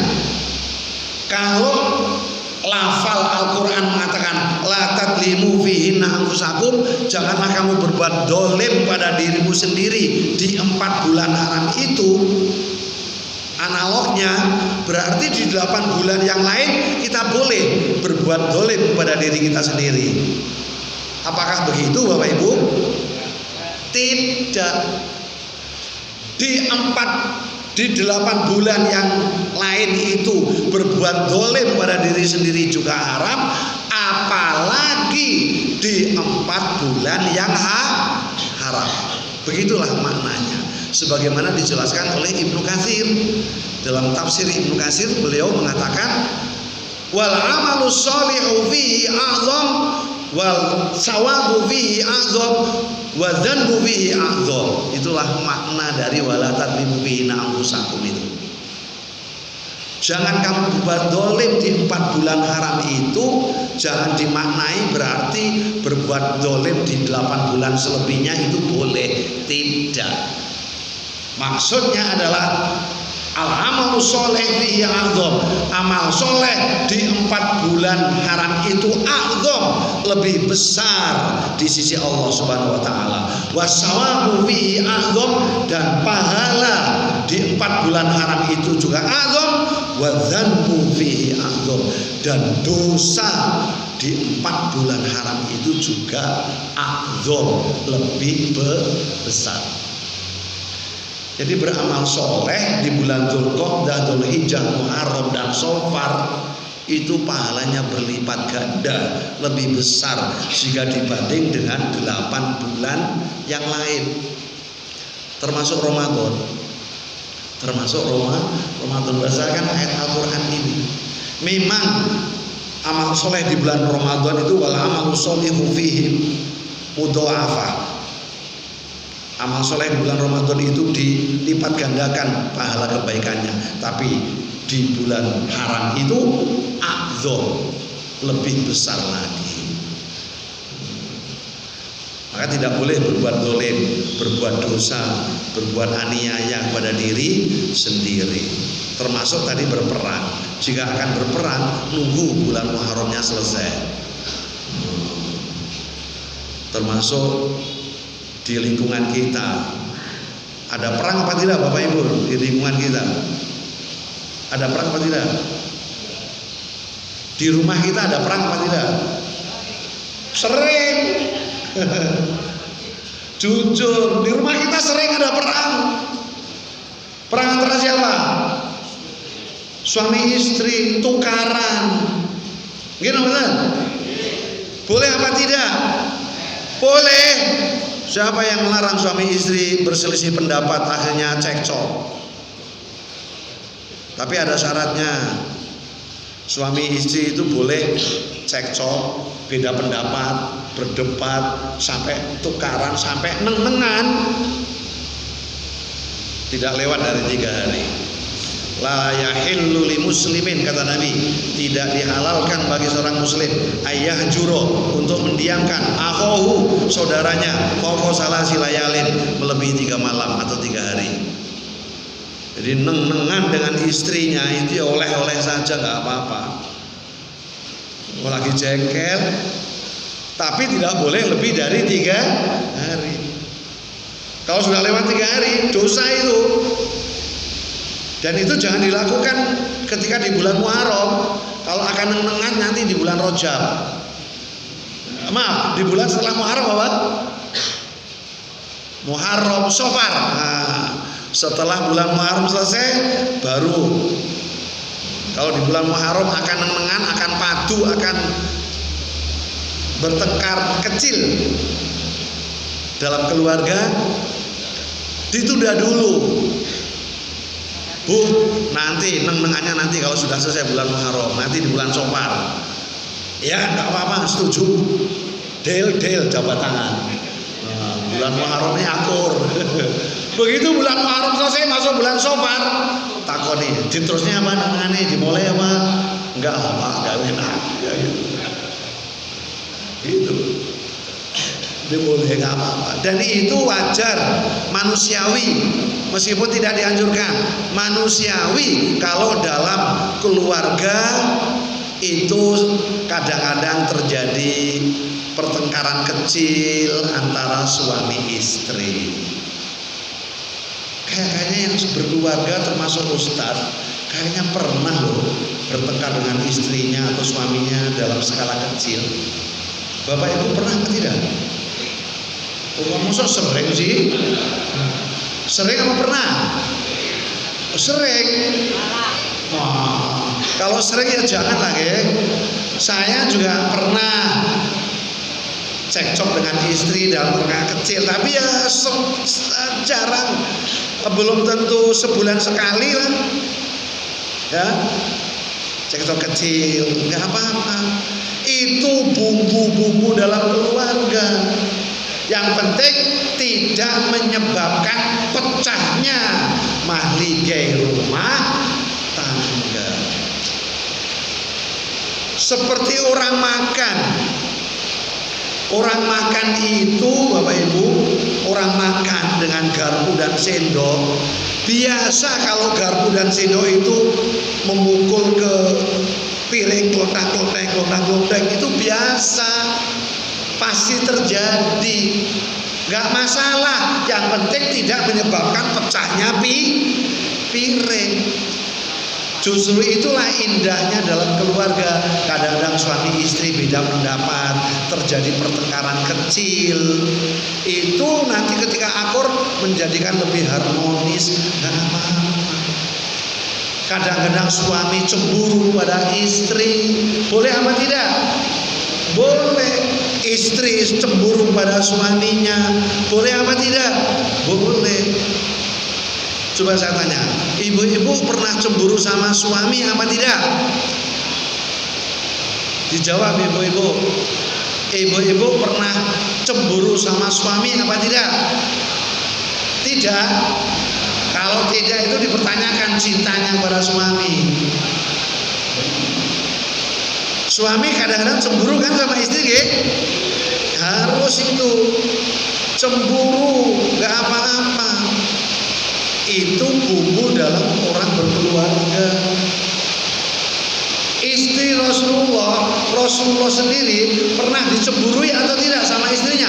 kalau lafal Al-Quran mengatakan la tadlimu fihinna anfusakum, janganlah kamu berbuat dolim pada dirimu sendiri di 4 bulan haram itu, analognya berarti di 8 bulan yang lain kita boleh berbuat dolim pada diri kita sendiri. Apakah begitu Bapak Ibu? Tidak. Di 8 bulan yang lain itu berbuat dolim pada diri sendiri juga haram, apalagi di 4 bulan yang haram. Begitulah maknanya, sebagaimana dijelaskan oleh Ibnu Katsir. Dalam tafsir Ibnu Katsir beliau mengatakan, wal amalu sholihu fihi a'zam wal sawabu fihi a'zam wa dzanbu fihi a'zam. Itulah makna dari wala tadlimu fihi anfusakum itu. Jangan kamu berbuat dolim di 4 bulan haram itu, jangan dimaknai berarti berbuat dolim di 8 bulan selebihnya itu boleh. Tidak. Maksudnya adalah al-amalu sholeh fihi a'zam, amal soleh di 4 bulan haram itu a'zam, lebih besar di sisi Allah Subhanahu wa taala. Wassawabu fihi a'zam, dan pahala di 4 bulan haram itu juga a'zam. Wa dzanbu fihi a'zam, dan dosa di 4 bulan haram itu juga a'zam, lebih besar. Jadi beramal soleh di bulan Dzulqa'dah, Dzulhijjah, Muharram dan Safar itu pahalanya berlipat ganda, lebih besar jika dibanding dengan 8 bulan yang lain, termasuk Ramadan. Termasuk Ramadan berdasarkan ayat Al-Quran ini. Memang amal soleh di bulan Ramadan itu wal amalu sholihu fihi mudha'afah. Amal soleh di bulan Ramadan itu dilipat gandakan pahala kebaikannya. Tapi di bulan haram itu a'zam, lebih besar lagi. Maka tidak boleh berbuat dolim, berbuat dosa, berbuat aniaya kepada diri sendiri. Termasuk tadi berperang. Jika akan berperang, nunggu bulan Muharramnya selesai. Termasuk di lingkungan kita. Ada perang apa tidak Bapak Ibu di lingkungan kita? Ada perang apa tidak? Di rumah kita ada perang apa tidak? Sering. Jujur, di rumah kita sering ada perang. Perang antara siapa? Suami istri, tukaran. Gimana benar? Boleh apa tidak? Boleh. Siapa yang melarang suami istri berselisih pendapat akhirnya cekcok? Tapi ada syaratnya. Suami istri itu boleh cekcok, beda pendapat, berdebat, sampai tukaran, sampai neng-nengan. Tidak lewat dari 3 hari. La yahillu li muslimin, kata Nabi, tidak dihalalkan bagi seorang muslim ayah juro, untuk mendiamkan akhohu, saudaranya, koko salah silayalin, melebihi 3 malam atau 3 hari. Jadi neng-nengan dengan istrinya itu oleh-oleh saja, nggak apa-apa. Lagi jengkel, tapi tidak boleh lebih dari 3 hari. Kalau sudah lewat 3 hari, dosa itu. Dan itu jangan dilakukan ketika di bulan Muharram. Kalau akan neng-nengan nanti di bulan Rajab. Maaf, di bulan setelah Muharram apa? Muharram, Safar. Nah, setelah bulan Muharram selesai, baru. Kalau di bulan Muharram akan neng-nengan, akan padu, akan bertengkar kecil dalam keluarga, ditunda dulu. Bu, nanti neng-nengannya nanti kalau sudah selesai bulan Muharram, nanti di bulan Safar. Ya, enggak apa-apa, setuju. Del jabat tangan. Nah, bulan Muharram ini akur. Begitu bulan Muharram selesai, masuk bulan Safar, takoni, diterusnya apa neng-nengannya, dimulai apa? Enggak enak. Ya, gitu. Boleh, nggak apa-apa. Dan itu wajar, manusiawi, meskipun tidak dianjurkan. Manusiawi kalau dalam keluarga itu kadang-kadang terjadi pertengkaran kecil antara suami istri. Kayaknya yang berkeluarga termasuk ustadz, kayaknya pernah loh bertengkar dengan istrinya atau suaminya dalam skala kecil. Bapak Ibu pernah atau tidak? Masa sering sih? Sering apa pernah? Sering. Wah, kalau sering ya jangan lagi. Saya juga pernah cekcok dengan istri dalam perkara kecil, tapi ya jarang, belum tentu sebulan sekali lah. Ya, cekcok kecil, nggak apa-apa. Itu bumbu-bumbu dalam keluarga. Yang penting tidak menyebabkan pecahnya mahligai rumah tangga. Seperti orang makan. Orang makan itu, Bapak Ibu, orang makan dengan garpu dan sendok. Biasa kalau garpu dan sendok itu memukul ke piring, klotak-klotek itu biasa. Pasti terjadi, nggak masalah. Yang penting tidak menyebabkan pecahnya piring. Justru itulah indahnya dalam keluarga. Kadang-kadang suami istri beda pendapat, terjadi pertengkaran kecil. Itu nanti ketika akur menjadikan lebih harmonis. Nggak apa-apa. Kadang-kadang suami cemburu pada istri, boleh apa tidak? Boleh. Istri cemburu pada suaminya, boleh apa tidak? Boleh. Coba saya tanya, ibu-ibu pernah cemburu sama suami apa tidak? Dijawab ibu-ibu. Ibu-ibu pernah cemburu sama suami apa tidak? Tidak. Kalau tidak itu dipertanyakan cintanya pada suami. Suami kadang-kadang cemburu kan sama istri, harus bagus itu, cemburu gak apa-apa. Itu bumbu dalam orang berkeluarga. Istri Rasulullah sendiri pernah dicemburui atau tidak sama istrinya?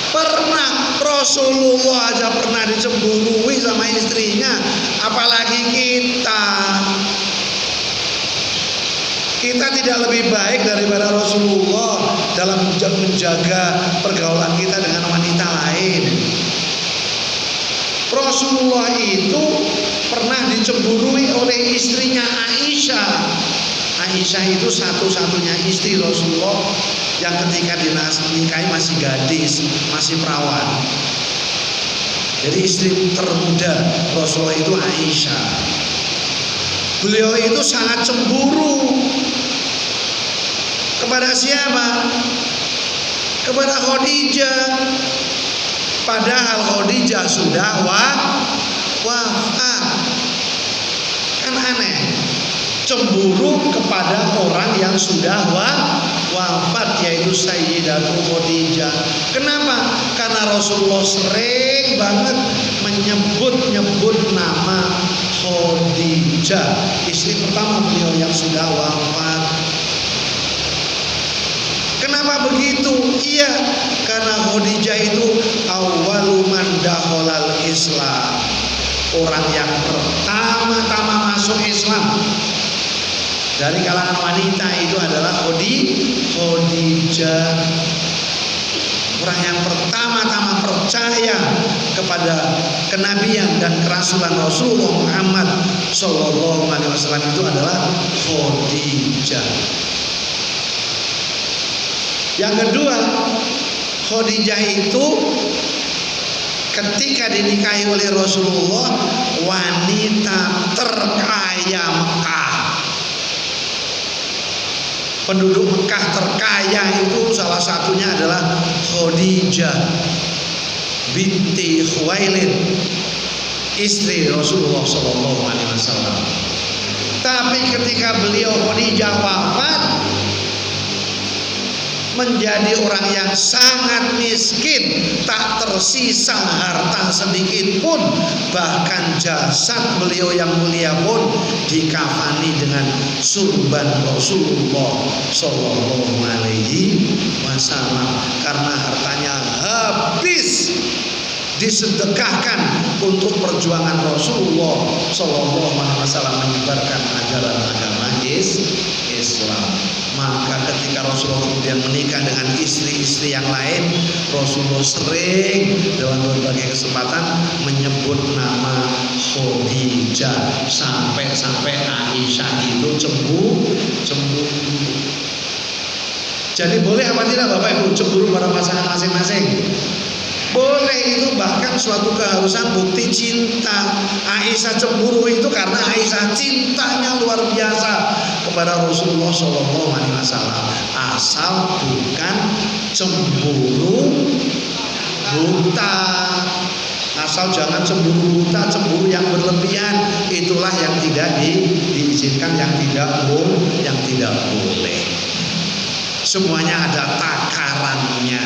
Pernah. Rasulullah aja pernah dicemburui sama istrinya, apalagi kita. Kita tidak lebih baik daripada Rasulullah dalam menjaga pergaulan kita dengan wanita lain. Rasulullah itu pernah dicemburui oleh istrinya Aisyah. Aisyah itu satu-satunya istri Rasulullah yang ketika dinikahi masih gadis, masih perawan. Jadi istri termuda Rasulullah itu Aisyah. Beliau itu sangat cemburu kepada siapa? Kepada Khadijah. Padahal Khadijah sudah wafat. Kan aneh. Cemburu kepada orang yang sudah wafat, yaitu Sayyidatu Khadijah. Kenapa? Karena Rasulullah sering banget menyebut nama Khadijah, istri pertama beliau yang sudah wafat. Kenapa begitu? Iya, karena Khadijah itu awwalu man dakhalal Islam, orang yang pertama-tama masuk Islam. Dari kalangan wanita itu adalah Khadijah. Orang yang pertama-tama percaya kepada kenabian dan kerasulan Rasulullah Muhammad Sallallahu Alaihi Wasallam itu adalah Khadijah. Yang kedua, Khadijah itu ketika dinikahi oleh Rasulullah wanita terkaya Mekah. Penduduk Mekah terkaya itu salah satunya adalah Khadijah binti Khuwailid, istri Rasulullah Sallallahu Alaihi Wasallam. Tapi ketika beliau Khadijah wafat, menjadi orang yang sangat miskin, tak tersisa harta sedikit pun, bahkan jasad beliau yang mulia pun dikafani dengan surban Rasulullah Sallallahu Alaihi Wasallam, karena hartanya habis disedekahkan untuk perjuangan Rasulullah Sallallahu Alaihi Wasallam menyebarkan ajaran agama Islam. Maka ketika Rasulullah kemudian menikah dengan istri-istri yang lain, Rasulullah sering dalam berbagai kesempatan menyebut nama Khadijah, sampai Aisyah itu cemburu. Jadi boleh apa tidak Bapak Ibu cemburu pada pasangan masing-masing? Boleh, itu bahkan suatu keharusan bukti cinta. Aisyah cemburu itu karena Aisyah cintanya luar biasa kepada Rasulullah Shallallahu Alaihi Wasallam. Asal bukan cemburu buta. Asal jangan cemburu buta, cemburu yang berlebihan. Itulah yang tidak diizinkan, yang tidak boleh. Semuanya ada takarannya.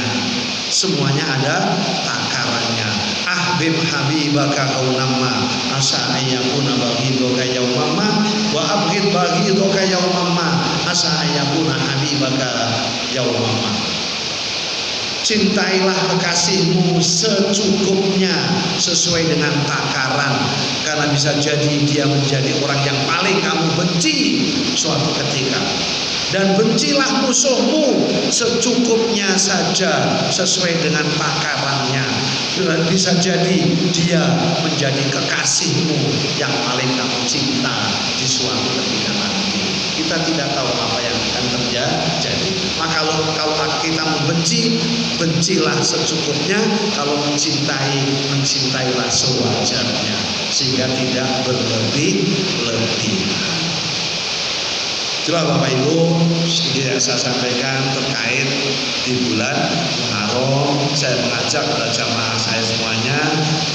Semuanya ada takarannya. Ahbib habibaka kaunamma asa ayyakuna baghidaka yaumamma wa abghid baghidaka yaumamma asa ayyakuna habibaka yaumamma. Cintailah kekasihmu secukupnya, sesuai dengan takaran, karena bisa jadi dia menjadi orang yang paling kamu benci suatu ketika. Dan bencilah musuhmu secukupnya saja, sesuai dengan takarannya. Bisa jadi dia menjadi kekasihmu yang paling kamu cinta di suatu ketika nanti. Kita tidak tahu apa yang akan terjadi. Maka kalau kita membenci, bencilah secukupnya. Kalau mencintailah sewajarnya, sehingga tidak berlebih-lebihan. Itulah Bapak Ibu sedikit yang saya sampaikan terkait di bulan Muharram. Saya mengajak kepada jamaah saya semuanya,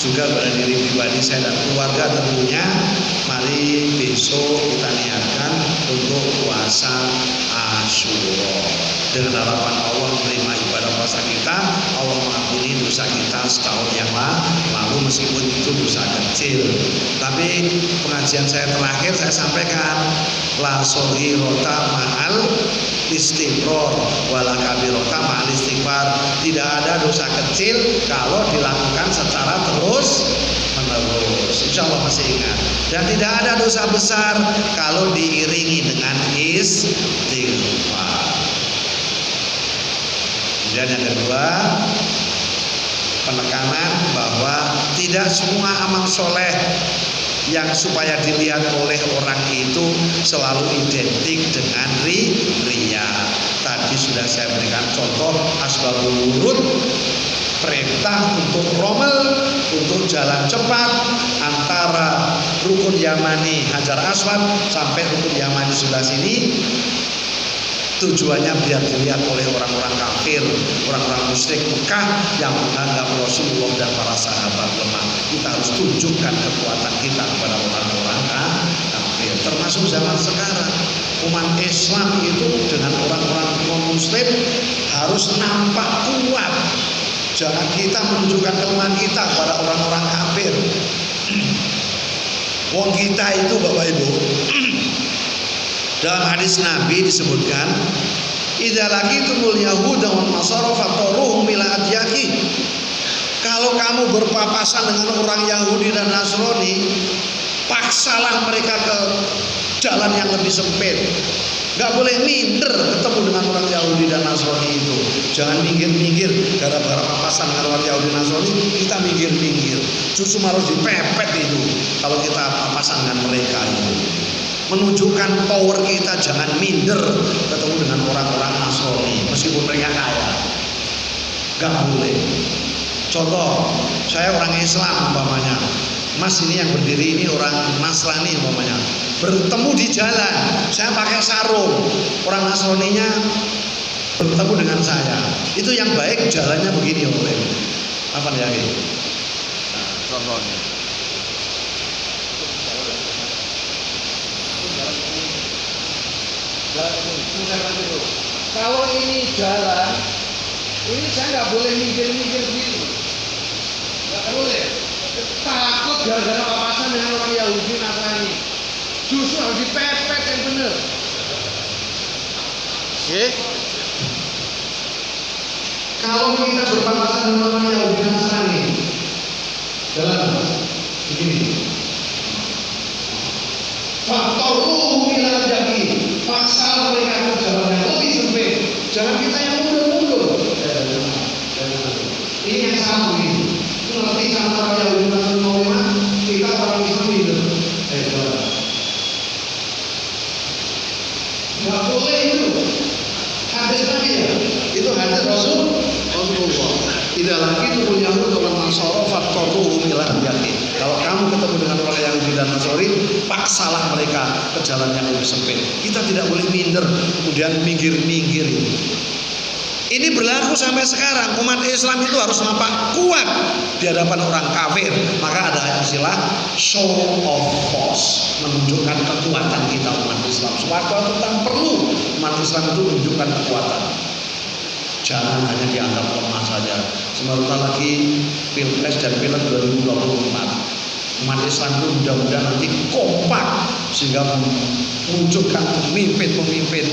juga pada diri pribadi saya dan keluarga tentunya, mari besok kita niatkan untuk puasa Asyura. Dengan harapan Allah menerima ibadah puasa kita, Allah mengampuni dosa kita setahun yang lalu meskipun itu dosa kecil. Tapi pengajian saya terakhir saya sampaikan la soghirota ma'al istighfar wala kabirota ma'al istighfar. Tidak ada dosa kecil kalau dilakukan secara terus menerus. Insya Allah masih ingat. Dan tidak ada dosa besar kalau diiringi dengan istighfar. Dan yang kedua, penekanan bahwa tidak semua amal soleh yang supaya dilihat oleh orang itu selalu identik dengan riya. Tadi sudah saya berikan contoh asbabul wurud, perintah untuk romel, untuk jalan cepat antara rukun Yamani Hajar Aswad sampai rukun Yamani sebelah sini. Tujuannya biar dilihat oleh orang-orang kafir, orang-orang musyrik Mekah yang menganggap Rasulullah dan para sahabat lemah. Kita harus tunjukkan kekuatan kita kepada orang-orang kafir. Termasuk zaman sekarang, umat Islam itu dengan orang-orang non-muslim harus nampak kuat. Jangan kita menunjukkan kelemahan kita kepada orang-orang kafir. Wong kita itu Bapak Ibu, dalam hadis Nabi disebutkan, idza laqitumul yahuda wan nasara fataruhum ila adyaki. Kalau kamu berpapasan dengan orang Yahudi dan Nasrani, paksalah mereka ke jalan yang lebih sempit. Gak boleh minder ketemu dengan orang Yahudi dan Nasrani itu. Jangan minggir-minggir gara-gara papasan dengan orang Yahudi dan Nasrani, kita minggir-minggir. Justru harus dipepet itu kalau kita papasan dengan mereka itu. Menunjukkan power kita, jangan minder ketemu dengan orang-orang Nasrani meskipun mereka kaya. Gak boleh. Contoh, saya orang Islam umpamanya, Mas ini yang berdiri ini orang Nasrani umpamanya, bertemu di jalan, saya pakai sarung, orang Nasraninya bertemu dengan saya, itu yang baik jalannya begini oleh apa nih lagi? Nah, contohnya. Kalau ini jalan, ini saya nggak boleh minggir-minggir gitu, nggak boleh. Takut gara-gara papasan dengan orang Yahudi Nasrani, justru harus dipepet yang bener. Kalau kita berpapasan dengan orang Yahudi Nasrani, jalan begini. Faktoruhum ila adyaki, paksa mereka ke jalan yang lebih sempit. Jangan kita yang mundur-mundur. Ini yang sama ini. Ngerti sama orang Yahudi Nasrani mau mana? Kita orang Islam itu. Nggak boleh itu. Hadis Nabi ya. Itu hadis Rasulullah. Tidak lagi turun Yahudi orang Nasara faktoruhum ila adyaki. Kalau kamu ketemu dengan orang Yahudi dan Nasrani, paksalah mereka ke jalan yang lebih sempit. Kita tidak boleh minder, kemudian minggir-minggir ini. Ini berlaku sampai sekarang. Umat Islam itu harus nampak kuat di hadapan orang kafir. Maka ada istilah show of force, menunjukkan kekuatan kita umat Islam. Suatu tentang perlu umat Islam itu menunjukkan kekuatan. Jangan hanya dianggap lemah saja. Sebentar lagi Pilpres dan Pileg 2024. Umat Islam itu mudah-mudahan nanti kompak sehingga memunculkan pemimpin-pemimpin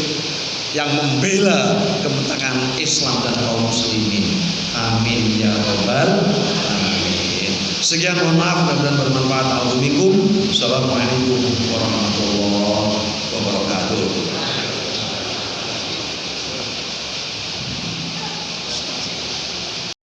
yang membela kepentingan Islam dan kaum muslimin. Amin ya rabbal alamin. Sekian, mohon maaf, mudah-mudahan bermanfaat. Assalamualaikum warahmatullahi wabarakatuh.